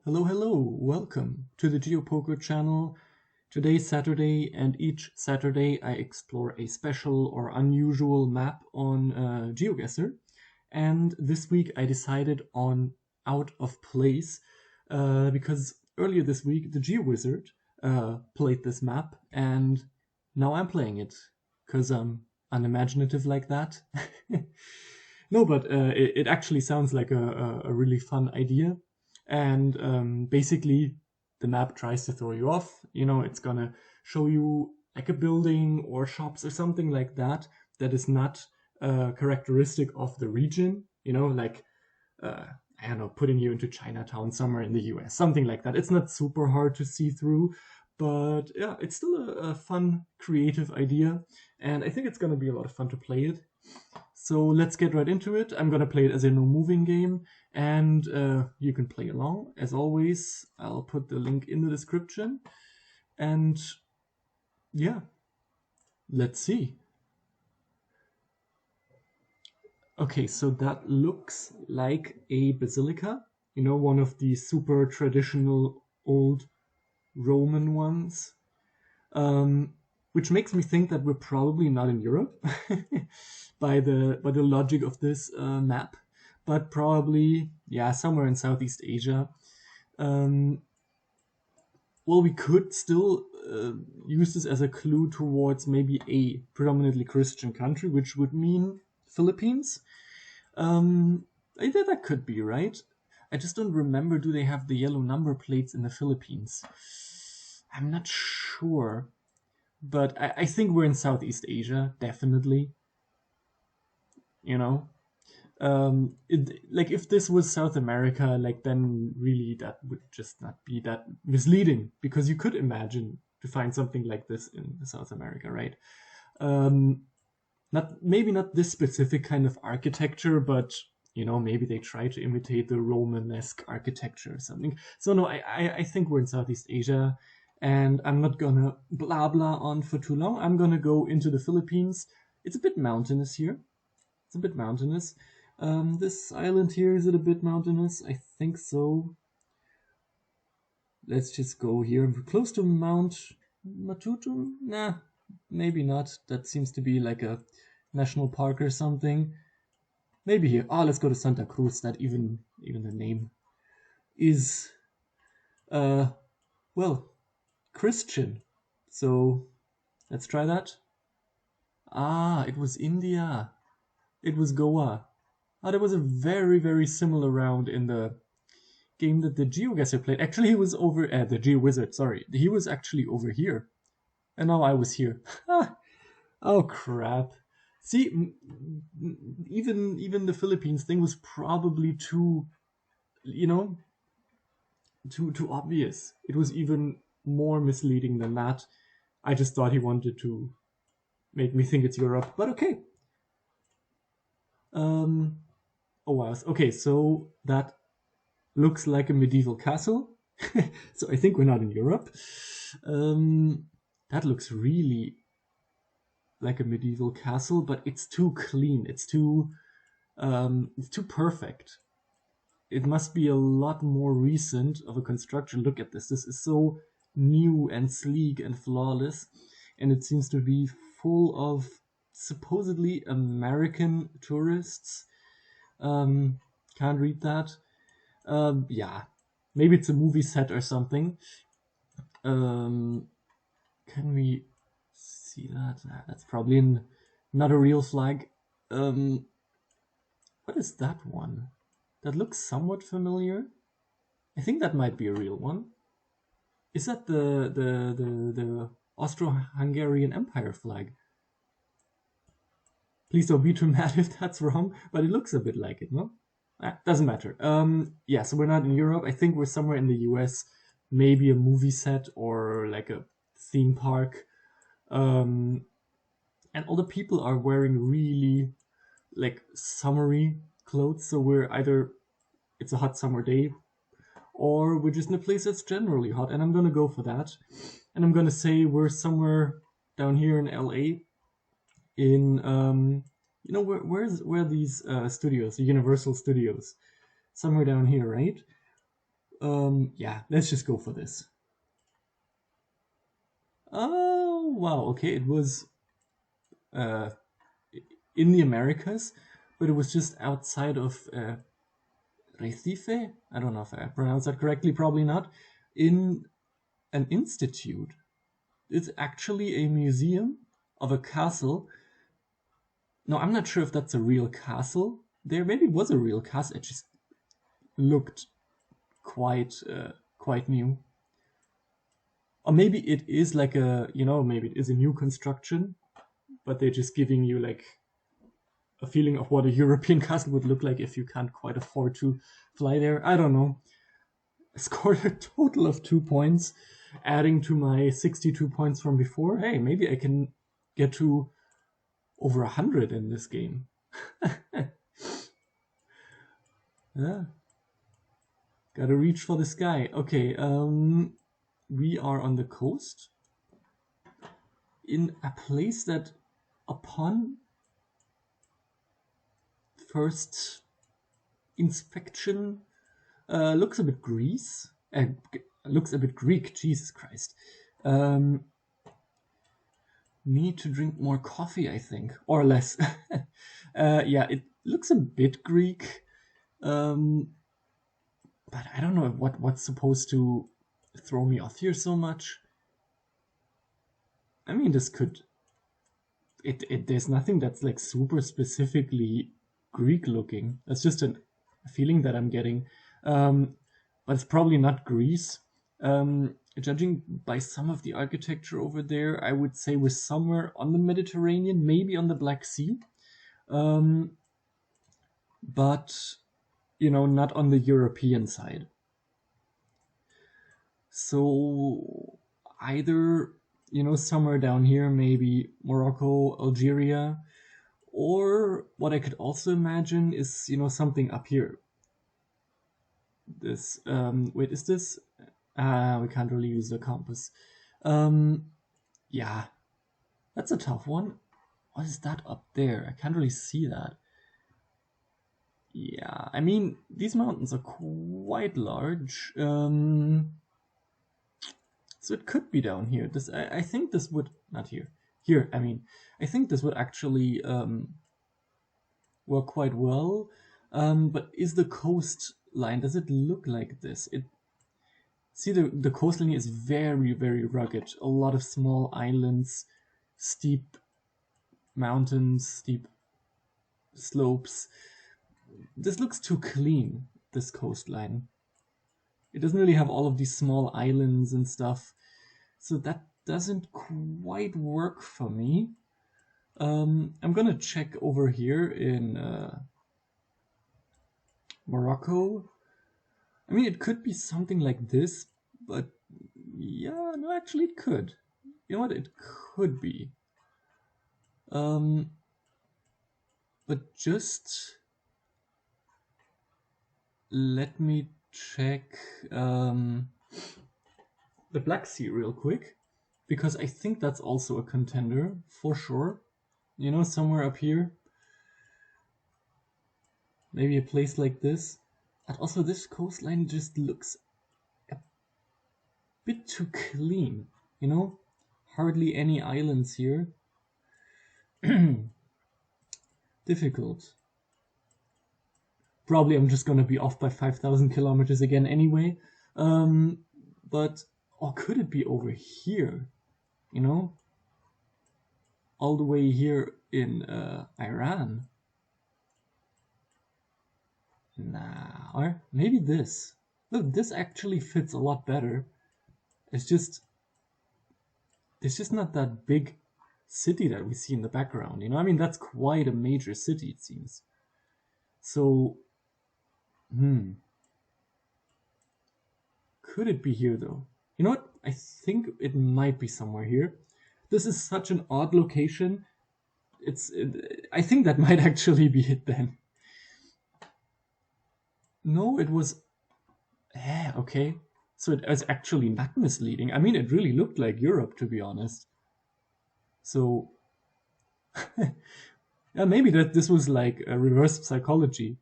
Hello, hello, welcome to the Geopoker channel. Today's Saturday, and each Saturday I explore a special or unusual map on GeoGuessr. And this week I decided on Out of Place because earlier this week the GeoWizard played this map, and now I'm playing it because I'm unimaginative like that. No, but it actually sounds like a really fun idea. And basically, the map tries to throw you off. You know, it's gonna show you like a building or shops or something like that that is not characteristic of the region. You know, like uh, I don't know, putting you into Chinatown somewhere in the US, something like that. It's not super hard to see through, but yeah, it's still a fun, creative idea, and I think it's gonna be a lot of fun to play it. So let's get right into it. I'm gonna play it as a no moving game, and you can play along. As always, I'll put the link in the description. And yeah, let's see. Okay, so that looks like a basilica. You know, one of the super traditional old Roman ones. Which makes me think that we're probably not in Europe by the logic of this map, but probably somewhere in Southeast Asia. Um, well, we could still use this as a clue towards maybe a predominantly Christian country, which would mean Philippines. That could be right. I just don't remember. Do they have the yellow number plates in the Philippines? I'm not sure. But I think we're in Southeast Asia, definitely. You know, like if this was South America, like then really that would just not be that misleading, because you could imagine to find something like this in South America, right? Um, not maybe not this specific kind of architecture, but you know, maybe they try to imitate the Romanesque architecture or something. So no, I think we're in Southeast Asia, and I'm not gonna blah blah on for too long. I'm gonna go into the Philippines. It's a bit mountainous here. It's a bit mountainous. This island here, is it a bit mountainous? I think so. Let's just go here. We're close to Mount Matutu? Nah, maybe not. That seems to be like a national park or something. Maybe here. Oh, let's go to Santa Cruz. That even the name is uh well, Christian. So let's try that. Ah, it was India. It was Goa. Ah, there was a very similar round in the game that the GeoGuessr played. Actually, he was over at the GeoWizard. Sorry, he was actually over here, and now I was here. Oh crap! See, even the Philippines thing was probably too, you know, too obvious. It was even more misleading than that. I just thought he wanted to make me think it's Europe, but okay. Um, oh wow. Okay, so that looks like a medieval castle. So I think we're not in Europe. That looks really like a medieval castle, but it's too clean. It's too perfect. It must be a lot more recent of a construction. Look at this. This is so new and sleek and flawless, and it seems to be full of supposedly American tourists. Can't read that. Yeah, maybe it's a movie set or something. Can we see that? That's probably not a real flag. What is that one? That looks somewhat familiar. I think that might be a real one. Is that the Austro-Hungarian Empire flag? Please don't be too mad if that's wrong, but it looks a bit like it, no? Doesn't matter. Yeah, so we're not in Europe. I think we're somewhere in the US, maybe a movie set or like a theme park. And all the people are wearing really like summery clothes. So we're either it's a hot summer day, or we're just in a place that's generally hot. And I'm gonna go for that. And I'm gonna say we're somewhere down here in LA in you know where are these studios, the Universal Studios, somewhere down here, right? yeah, let's just go for this. Oh, wow, okay, it was in the Americas, but it was just outside of Recife. I don't know if I pronounced that correctly, probably not. In an institute. It's actually a museum of a castle. No, I'm not sure if that's a real castle. There maybe was a real castle. It just looked quite new. Or maybe it is like a, maybe it is a new construction, but they're just giving you like a feeling of what a European castle would look like if you can't quite afford to fly there. I don't know. I scored a total of 2 points, adding to my 62 points from before. Hey, maybe I can get to over 100 in this game. Yeah. Gotta reach for the sky. Okay, we are on the coast in a place that upon first inspection looks a bit looks a bit Greek. Jesus Christ. Need to drink more coffee, I think, or less. Yeah, it looks a bit Greek, but I don't know what's supposed to throw me off here so much. I mean, this could. There's nothing that's like super specifically Greek looking. That's just a feeling that I'm getting. But it's probably not Greece. Judging by some of the architecture over there, I would say we're somewhere on the Mediterranean, maybe on the Black Sea. But, not on the European side. So either, somewhere down here, maybe Morocco, Algeria, or what I could also imagine is, something up here. This, wait, is this? We can't really use the compass. Yeah, that's a tough one. What is that up there? I can't really see that. Yeah, I mean, these mountains are quite large. So it could be down here. I think this would, not here. Here, I mean, I think this would actually work quite well. But is the coastline, does it look like this? See, the coastline is very, very rugged. A lot of small islands, steep mountains, steep slopes. This looks too clean, this coastline. It doesn't really have all of these small islands and stuff. So that doesn't quite work for me. I'm gonna check over here in Morocco. I mean, it could be something like this, but yeah, no, actually it could. You know what? It could be. But just let me check the Black Sea real quick, because I think that's also a contender for sure. Somewhere up here. Maybe a place like this. And also this coastline just looks a bit too clean, Hardly any islands here. Difficult. Probably I'm just gonna be off by 5,000 kilometers again anyway. But, or could it be over here? All the way here in Iran? Nah, or maybe this. Look, this actually fits a lot better. It's just, there's just not that big city that we see in the background, I mean, that's quite a major city, it seems. So, could it be here, though? You know what? I think it might be somewhere here. This is such an odd location. I think that might actually be it then. No, it was... okay. So it was actually not misleading. I mean, it really looked like Europe, to be honest. So... yeah, maybe this was like a reverse psychology,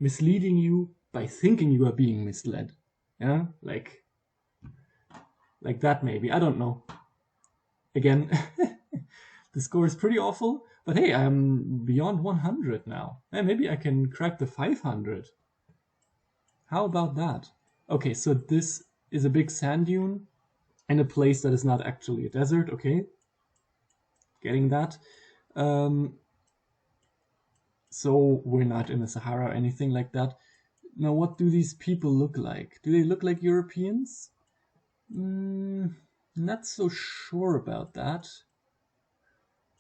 misleading you by thinking you are being misled. Yeah, like that maybe. I don't know. Again, the score is pretty awful, but hey, I'm beyond 100 now. And maybe I can crack the 500. How about that? Okay, so this is a big sand dune in a place that is not actually a desert. Okay, getting that. So we're not in the Sahara or anything like that. Now, what do these people look like? Do they look like Europeans? Not so sure about that.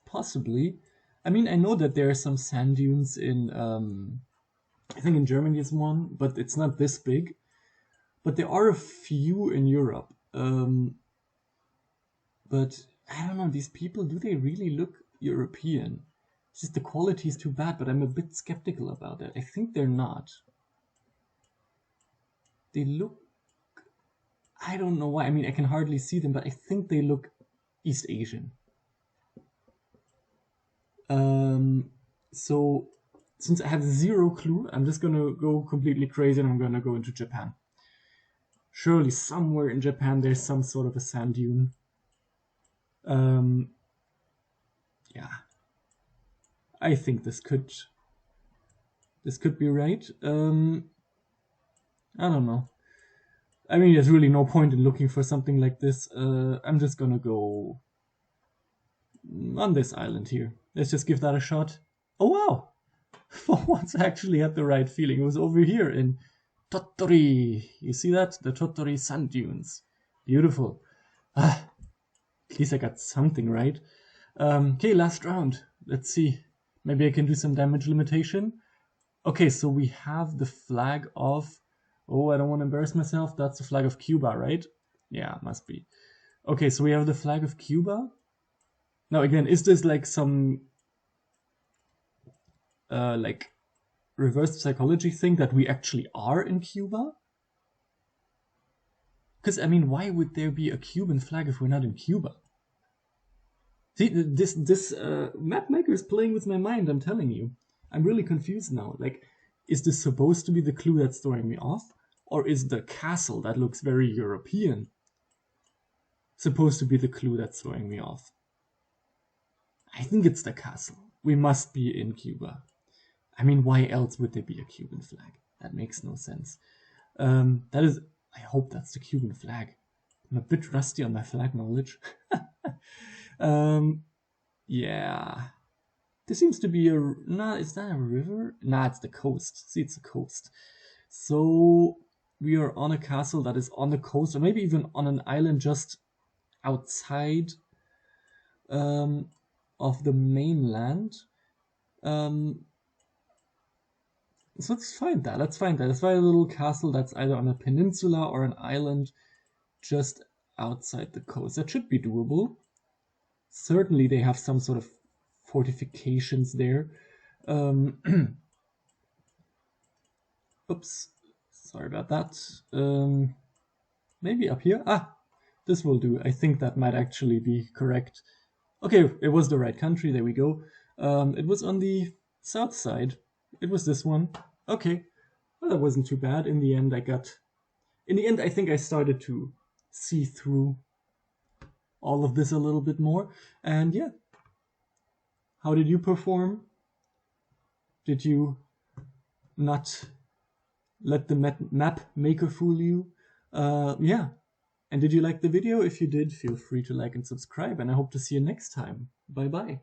Possibly. I mean, I know that there are some sand dunes in, I think in Germany is one, but it's not this big. But there are a few in Europe. But I don't know, these people, do they really look European? It's just the quality is too bad, but I'm a bit skeptical about that. I think they're not. They look, I don't know why. I mean, I can hardly see them, but I think they look East Asian. So since I have zero clue, I'm just gonna go completely crazy and I'm gonna go into Japan. Surely somewhere in Japan there's some sort of a sand dune. Yeah, I think this could be right. I don't know. I mean, there's really no point in looking for something like this. I'm just gonna go on this island here. Let's just give that a shot. Oh wow! For once I actually had the right feeling. It was over here in Tottori. You see that? The Tottori sand dunes. Beautiful. At least I got something right. Okay, last round. Let's see. Maybe I can do some damage limitation. Okay, so we have the flag of... Oh, I don't want to embarrass myself. That's the flag of Cuba, right? Yeah, must be. Okay, so we have the flag of Cuba. Now again, is this like some like reverse psychology thing that we actually are in Cuba? Because I mean, why would there be a Cuban flag if we're not in Cuba? See, this map maker is playing with my mind, I'm telling you. I'm really confused now. Like, is this supposed to be the clue that's throwing me off? Or is the castle that looks very European supposed to be the clue that's throwing me off? I think it's the castle. We must be in Cuba. I mean, why else would there be a Cuban flag? That makes no sense. That is, I hope that's the Cuban flag. I'm a bit rusty on my flag knowledge. Yeah. There seems to be a... Nah, is that a river? Nah, it's the coast. See, it's the coast. So we are on a castle that is on the coast, or maybe even on an island just outside of the mainland. So let's find that. Let's find a little castle that's either on a peninsula or an island just outside the coast. That should be doable. Certainly they have some sort of fortifications there. Oops, sorry about that. Maybe up here? Ah, this will do. I think that might actually be correct. Okay, it was the right country, there we go. It was on the south side. It was this one. Okay, well, that wasn't too bad. In the end, I think I started to see through all of this a little bit more. And yeah, how did you perform? Did you not let the map maker fool you? Yeah. And did you like the video? If you did, feel free to like and subscribe, and I hope to see you next time. Bye bye.